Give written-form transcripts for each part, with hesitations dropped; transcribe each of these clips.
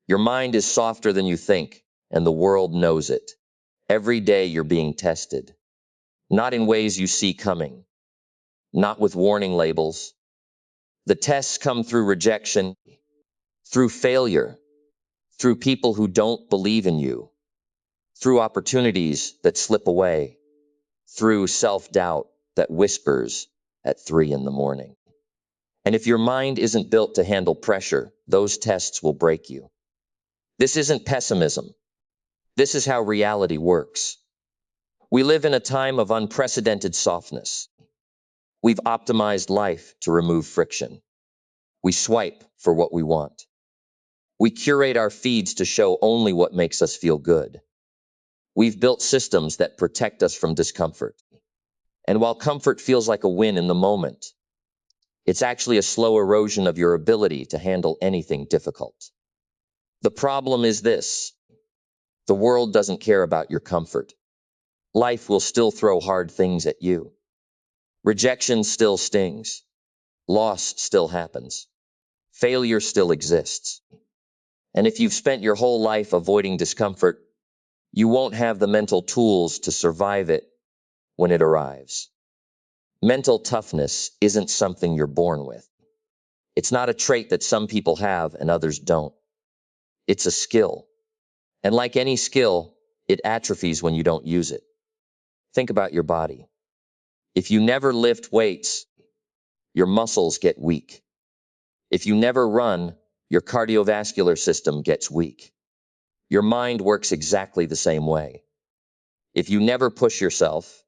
Your mind is softer than you think, and the world knows it. Every day you're being tested, not in ways you see coming, not with warning labels. The tests come through rejection, through failure, through people who don't believe in you, through opportunities that slip away, through self-doubt that whispers at 3 a.m. And if your mind isn't built to handle pressure, those tests will break you. This isn't pessimism. This is how reality works. We live in a time of unprecedented softness. We've optimized life to remove friction. We swipe for what we want. We curate our feeds to show only what makes us feel good. We've built systems that protect us from discomfort. And while comfort feels like a win in the moment, it's actually a slow erosion of your ability to handle anything difficult. The problem is this: the world doesn't care about your comfort. Life will still throw hard things at you. Rejection still stings. Loss still happens. Failure still exists. And if you've spent your whole life avoiding discomfort, you won't have the mental tools to survive it when it arrives. Mental toughness isn't something you're born with. It's not a trait that some people have and others don't. It's a skill. And like any skill, it atrophies when you don't use it. Think about your body. If you never lift weights, your muscles get weak. If you never run, your cardiovascular system gets weak. Your mind works exactly the same way. If you never push yourself,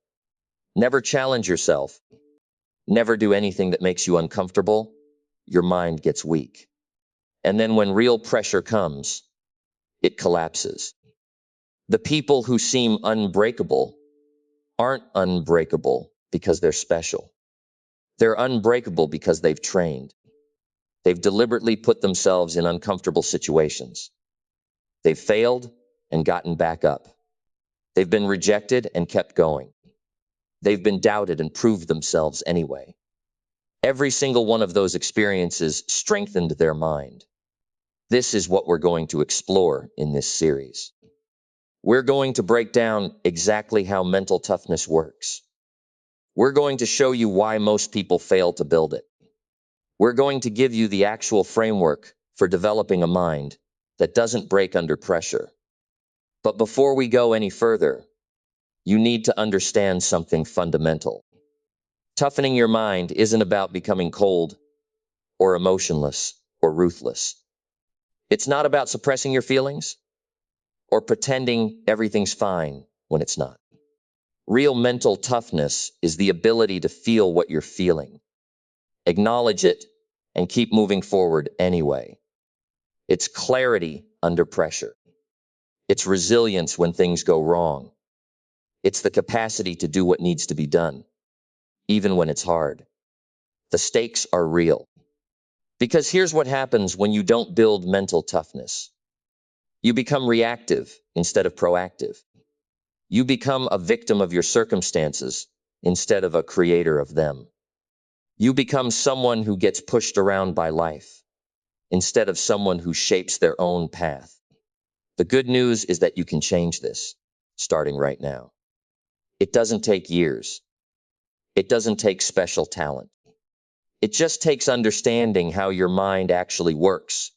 never challenge yourself, never do anything that makes you uncomfortable, your mind gets weak. And then when real pressure comes, it collapses. The people who seem unbreakable aren't unbreakable because they're special. They're unbreakable because they've trained. They've deliberately put themselves in uncomfortable situations. They've failed and gotten back up. They've been rejected and kept going. They've been doubted and proved themselves anyway. Every single one of those experiences strengthened their mind. This is what we're going to explore in this series. We're going to break down exactly how mental toughness works. We're going to show you why most people fail to build it. We're going to give you the actual framework for developing a mind that doesn't break under pressure. But before we go any further, you need to understand something fundamental. Toughening your mind isn't about becoming cold or emotionless or ruthless. It's not about suppressing your feelings or pretending everything's fine when it's not. Real mental toughness is the ability to feel what you're feeling, acknowledge it, and keep moving forward anyway. It's clarity under pressure. It's resilience when things go wrong. It's the capacity to do what needs to be done, even when it's hard. The stakes are real. Because here's what happens when you don't build mental toughness. You become reactive instead of proactive. You become a victim of your circumstances instead of a creator of them. You become someone who gets pushed around by life instead of someone who shapes their own path. The good news is that you can change this, starting right now. It doesn't take years. It doesn't take special talent. It just takes understanding how your mind actually works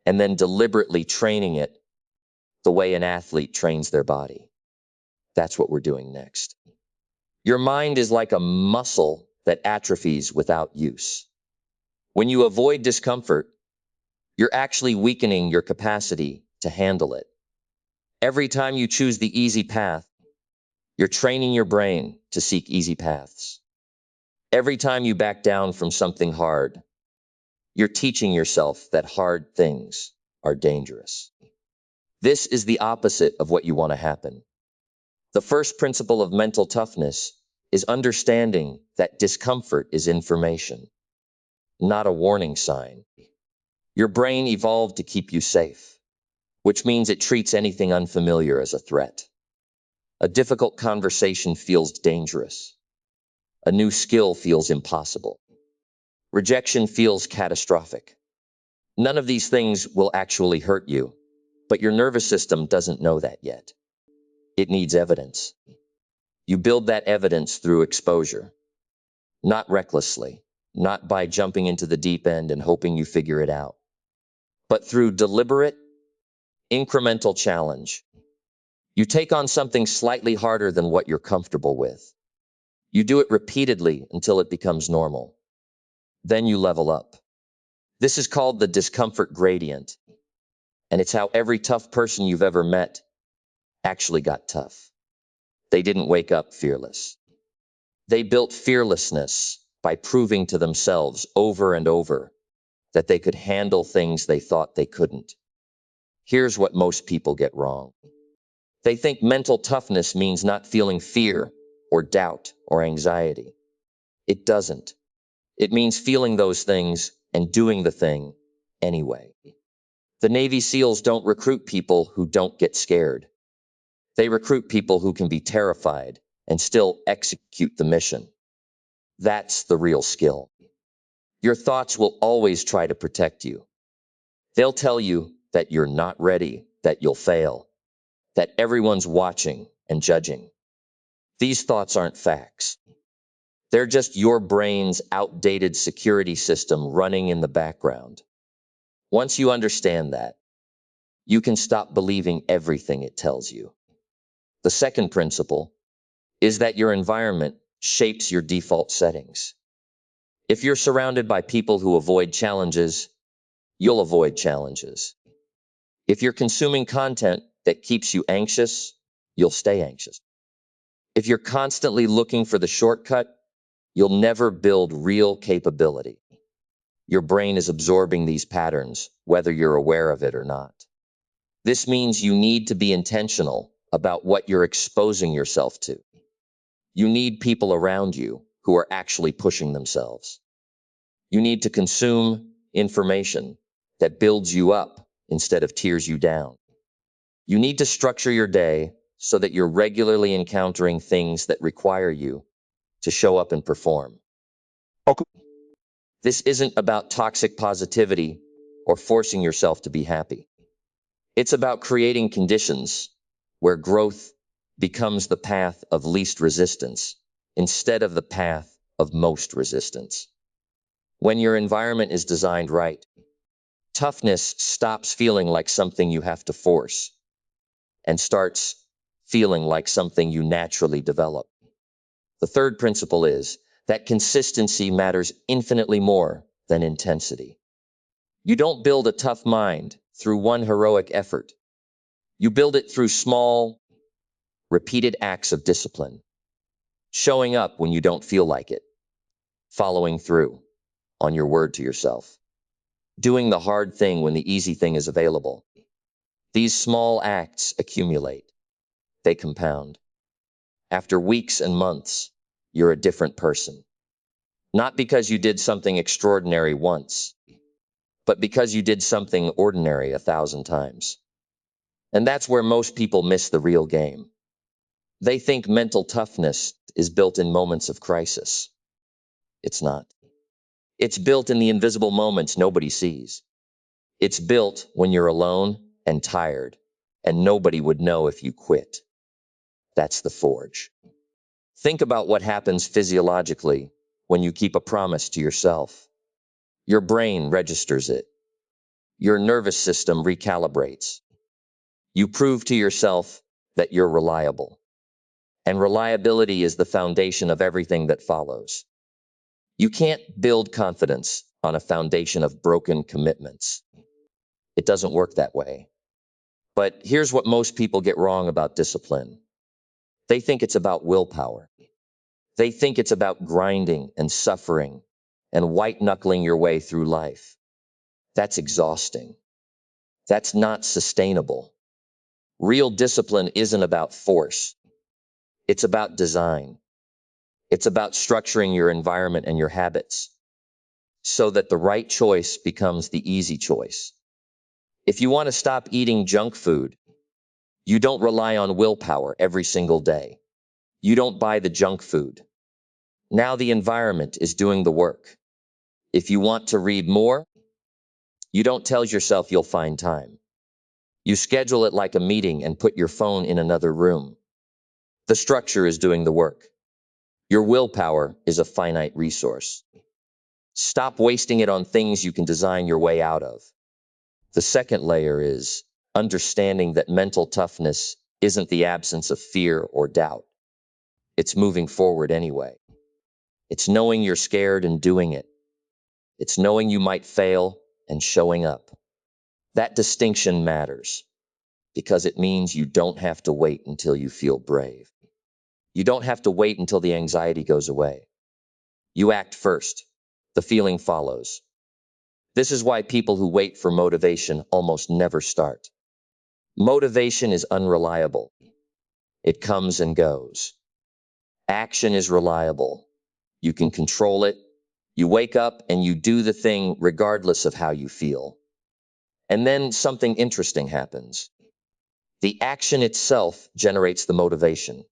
and then deliberately training it the way an athlete trains their body. That's what we're doing next. Your mind is like a muscle that atrophies without use. When you avoid discomfort, you're actually weakening your capacity to handle it. Every time you choose the easy path, you're training your brain to seek easy paths. Every time you back down from something hard, you're teaching yourself that hard things are dangerous. This is the opposite of what you want to happen. The first principle of mental toughness is understanding that discomfort is information, not a warning sign. Your brain evolved to keep you safe, which means it treats anything unfamiliar as a threat. A difficult conversation feels dangerous. A new skill feels impossible. Rejection feels catastrophic. None of these things will actually hurt you, but your nervous system doesn't know that yet. It needs evidence. You build that evidence through exposure, not recklessly, not by jumping into the deep end and hoping you figure it out, but through deliberate, incremental challenge. You take on something slightly harder than what you're comfortable with. You do it repeatedly until it becomes normal. Then you level up. This is called the discomfort gradient, and it's how every tough person you've ever met actually got tough. They didn't wake up fearless. They built fearlessness by proving to themselves over and over that they could handle things they thought they couldn't. Here's what most people get wrong. They think mental toughness means not feeling fear or doubt or anxiety. It doesn't. It means feeling those things and doing the thing anyway. The Navy SEALs don't recruit people who don't get scared. They recruit people who can be terrified and still execute the mission. That's the real skill. Your thoughts will always try to protect you. They'll tell you that you're not ready, that you'll fail, that everyone's watching and judging. These thoughts aren't facts. They're just your brain's outdated security system running in the background. Once you understand that, you can stop believing everything it tells you. The second principle is that your environment shapes your default settings. If you're surrounded by people who avoid challenges, you'll avoid challenges. If you're consuming content that keeps you anxious, you'll stay anxious. If you're constantly looking for the shortcut, you'll never build real capability. Your brain is absorbing these patterns, whether you're aware of it or not. This means you need to be intentional about what you're exposing yourself to. You need people around you who are actually pushing themselves. You need to consume information that builds you up instead of tears you down. You need to structure your day so that you're regularly encountering things that require you to show up and perform. Okay. This isn't about toxic positivity or forcing yourself to be happy. It's about creating conditions where growth becomes the path of least resistance instead of the path of most resistance. When your environment is designed right, toughness stops feeling like something you have to force and starts feeling like something you naturally develop. The third principle is that consistency matters infinitely more than intensity. You don't build a tough mind through one heroic effort. You build it through small, repeated acts of discipline, showing up when you don't feel like it, following through on your word to yourself, doing the hard thing when the easy thing is available. These small acts accumulate. They compound. After weeks and months, you're a different person. Not because you did something extraordinary once, but because you did something ordinary 1,000 times. And that's where most people miss the real game. They think mental toughness is built in moments of crisis. It's not. It's built in the invisible moments nobody sees. It's built when you're alone and tired, and nobody would know if you quit. That's the forge. Think about what happens physiologically when you keep a promise to yourself. Your brain registers it. Your nervous system recalibrates. You prove to yourself that you're reliable. And reliability is the foundation of everything that follows. You can't build confidence on a foundation of broken commitments. It doesn't work that way. But here's what most people get wrong about discipline. They think it's about willpower. They think it's about grinding and suffering and white-knuckling your way through life. That's exhausting. That's not sustainable. Real discipline isn't about force. It's about design. It's about structuring your environment and your habits so that the right choice becomes the easy choice. If you want to stop eating junk food, you don't rely on willpower every single day. You don't buy the junk food. Now the environment is doing the work. If you want to read more, You don't tell yourself you'll find time. You schedule it like a meeting and put your phone in another room. The structure is doing the work. Your willpower is a finite resource. Stop wasting it on things you can design your way out of. The second layer is understanding that mental toughness isn't the absence of fear or doubt. It's moving forward anyway. It's knowing you're scared and doing it. It's knowing you might fail and showing up. That distinction matters because it means you don't have to wait until you feel brave. You don't have to wait until the anxiety goes away. You act first. The feeling follows. This is why people who wait for motivation almost never start. Motivation is unreliable. It comes and goes. Action is reliable. You can control it. You wake up and you do the thing regardless of how you feel. And then something interesting happens. The action itself generates the motivation.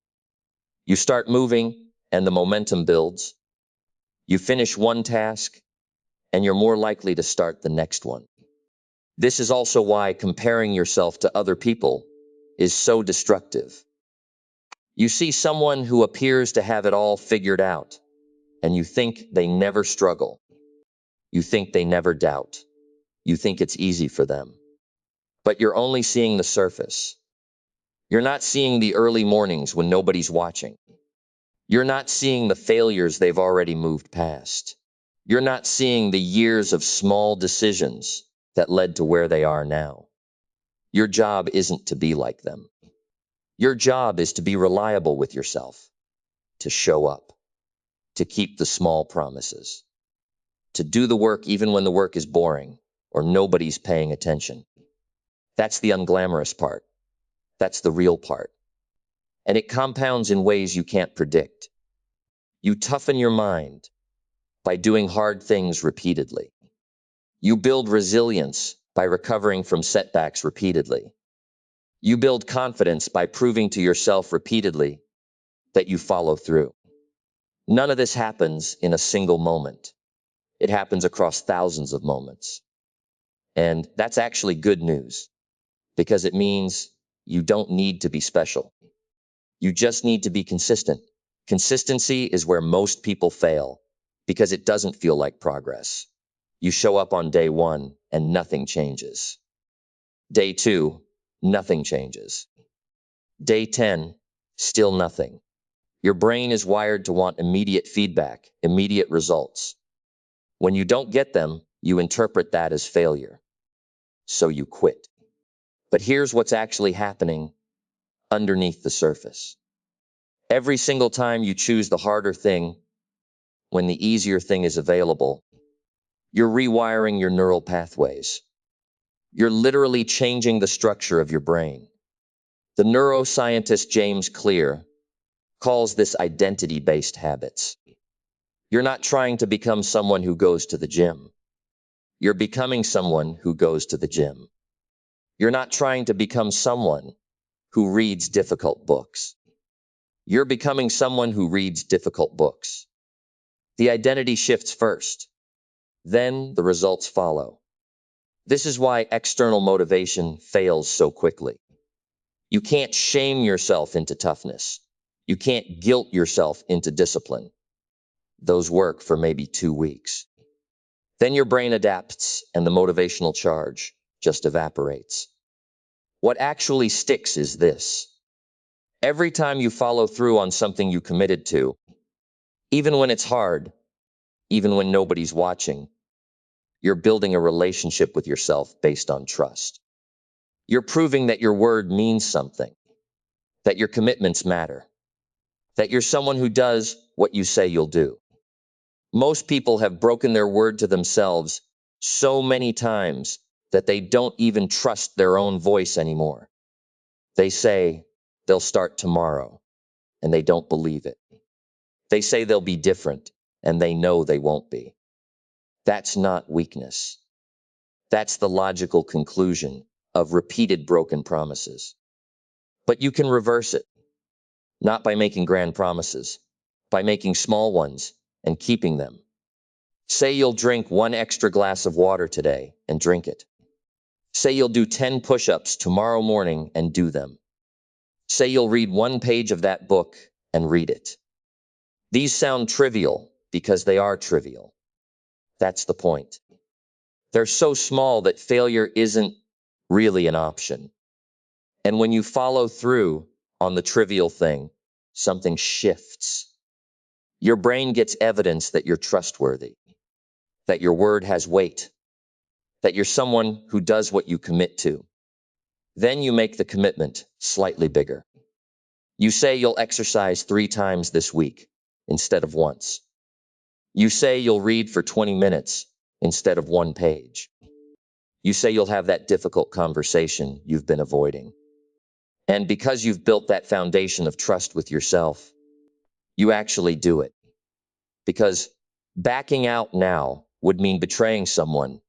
You start moving and the momentum builds. You finish one task and you're more likely to start the next one. This is also why comparing yourself to other people is so destructive. You see someone who appears to have it all figured out, and you think they never struggle. You think they never doubt. You think it's easy for them. But you're only seeing the surface. You're not seeing the early mornings when nobody's watching. You're not seeing the failures they've already moved past. You're not seeing the years of small decisions that led to where they are now. Your job isn't to be like them. Your job is to be reliable with yourself, to show up, to keep the small promises, to do the work even when the work is boring or nobody's paying attention. That's the unglamorous part. That's the real part. And it compounds in ways you can't predict. You toughen your mind by doing hard things repeatedly. You build resilience by recovering from setbacks repeatedly. You build confidence by proving to yourself repeatedly that you follow through. None of this happens in a single moment. It happens across thousands of moments. And that's actually good news because it means you don't need to be special. You just need to be consistent. Consistency is where most people fail because it doesn't feel like progress. You show up on day one and nothing changes. Day two, nothing changes. Day 10, still nothing. Your brain is wired to want immediate feedback, immediate results. When you don't get them, you interpret that as failure. So you quit. But here's what's actually happening underneath the surface. Every single time you choose the harder thing when the easier thing is available, you're rewiring your neural pathways. You're literally changing the structure of your brain. The neuroscientist James Clear calls this identity-based habits. You're not trying to become someone who goes to the gym. You're becoming someone who goes to the gym. You're not trying to become someone who reads difficult books. You're becoming someone who reads difficult books. The identity shifts first. Then the results follow. This is why external motivation fails so quickly. You can't shame yourself into toughness. You can't guilt yourself into discipline. Those work for maybe 2 weeks. Then your brain adapts and the motivational charge just evaporates. What actually sticks is this. Every time you follow through on something you committed to, even when it's hard, even when nobody's watching, you're building a relationship with yourself based on trust. You're proving that your word means something, that your commitments matter, that you're someone who does what you say you'll do. Most people have broken their word to themselves so many times that they don't even trust their own voice anymore. They say they'll start tomorrow, and they don't believe it. They say they'll be different, and they know they won't be. That's not weakness. That's the logical conclusion of repeated broken promises. But you can reverse it, not by making grand promises, by making small ones and keeping them. Say you'll drink 1 extra glass of water today and drink it. Say you'll do 10 push-ups tomorrow morning and do them. Say you'll read 1 page of that book and read it. These sound trivial because they are trivial. That's the point. They're so small that failure isn't really an option. And when you follow through on the trivial thing, something shifts. Your brain gets evidence that you're trustworthy, that your word has weight, that you're someone who does what you commit to. Then you make the commitment slightly bigger. You say you'll exercise 3 times this week instead of once. You say you'll read for 20 minutes instead of 1 page. You say you'll have that difficult conversation you've been avoiding. And because you've built that foundation of trust with yourself, you actually do it. Because backing out now would mean betraying someone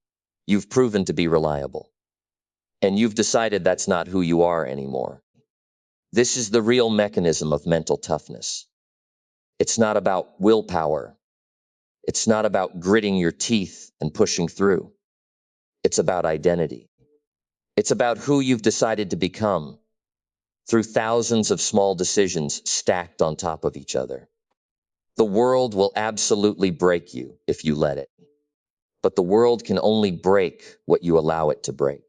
you've proven to be reliable. And you've decided that's not who you are anymore. This is the real mechanism of mental toughness. It's not about willpower. It's not about gritting your teeth and pushing through. It's about identity. It's about who you've decided to become through thousands of small decisions stacked on top of each other. The world will absolutely break you if you let it. But the world can only break what you allow it to break.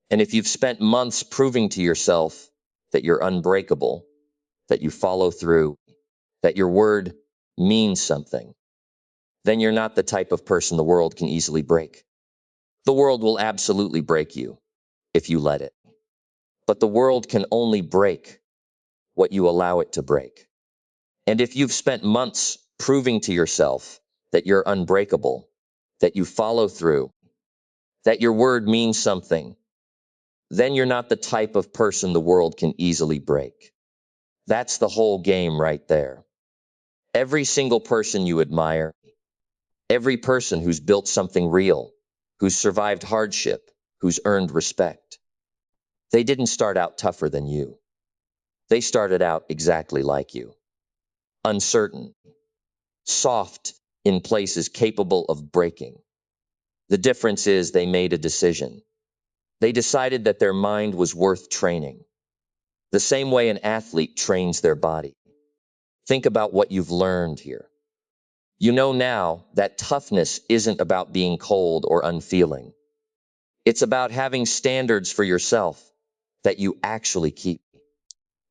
And if you've spent months proving to yourself that you're unbreakable, that you follow through, that your word means something, then you're not the type of person the world can easily break. The world will absolutely break you if you let it. But the world can only break what you allow it to break. And if you've spent months proving to yourself that you're unbreakable, that you follow through, that your word means something, then you're not the type of person the world can easily break. That's the whole game right there. Every single person you admire, every person who's built something real, who's survived hardship, who's earned respect, they didn't start out tougher than you. They started out exactly like you. Uncertain, soft in places capable of breaking. The difference is they made a decision. They decided that their mind was worth training, the same way an athlete trains their body. Think about what you've learned here. You know now that toughness isn't about being cold or unfeeling. It's about having standards for yourself that you actually keep.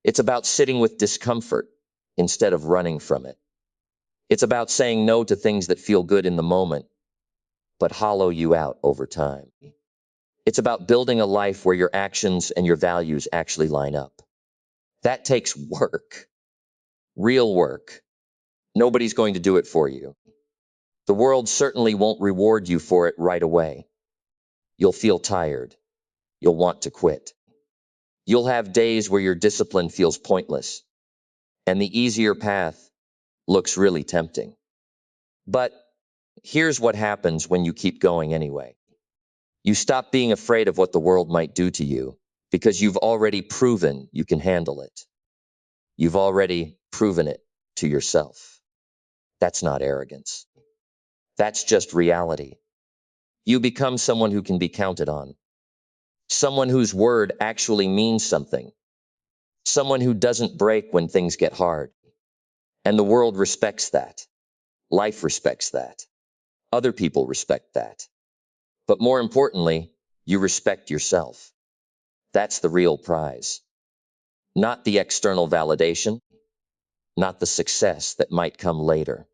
It's about sitting with discomfort instead of running from it. It's about saying no to things that feel good in the moment, but hollow you out over time. It's about building a life where your actions and your values actually line up. That takes work, real work. Nobody's going to do it for you. The world certainly won't reward you for it right away. You'll feel tired. You'll want to quit. You'll have days where your discipline feels pointless, and the easier path looks really tempting. But here's what happens when you keep going anyway. You stop being afraid of what the world might do to you because you've already proven you can handle it. You've already proven it to yourself. That's not arrogance. That's just reality. You become someone who can be counted on, someone whose word actually means something, someone who doesn't break when things get hard. And the world respects that. Life respects that. Other people respect that. But more importantly, you respect yourself. That's the real prize. Not the external validation, not the success that might come later,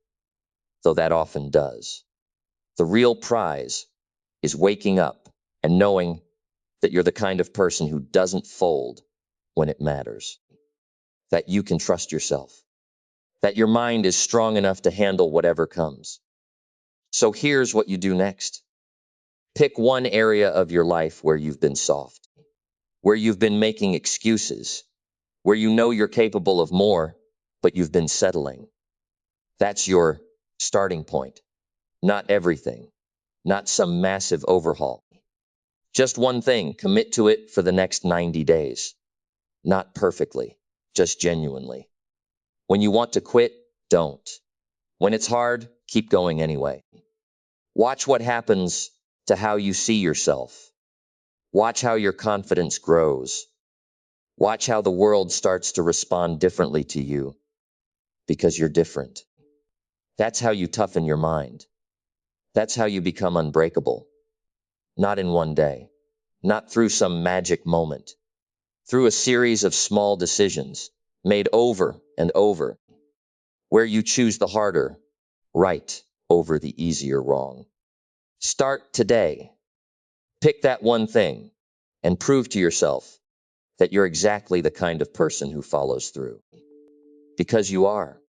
though that often does. The real prize is waking up and knowing that you're the kind of person who doesn't fold when it matters, that you can trust yourself, that your mind is strong enough to handle whatever comes. So here's what you do next. Pick one area of your life where you've been soft, where you've been making excuses, where you know you're capable of more, but you've been settling. That's your starting point. Not everything, not some massive overhaul. Just one thing, commit to it for the next 90 days. Not perfectly, just genuinely. When you want to quit, don't. When it's hard, keep going anyway. Watch what happens to how you see yourself. Watch how your confidence grows. Watch how the world starts to respond differently to you because you're different. That's how you toughen your mind. That's how you become unbreakable. Not in one day, not through some magic moment, through a series of small decisions made over and over, where you choose the harder right over the easier wrong. Start today. Pick that one thing and prove to yourself that you're exactly the kind of person who follows through. Because you are.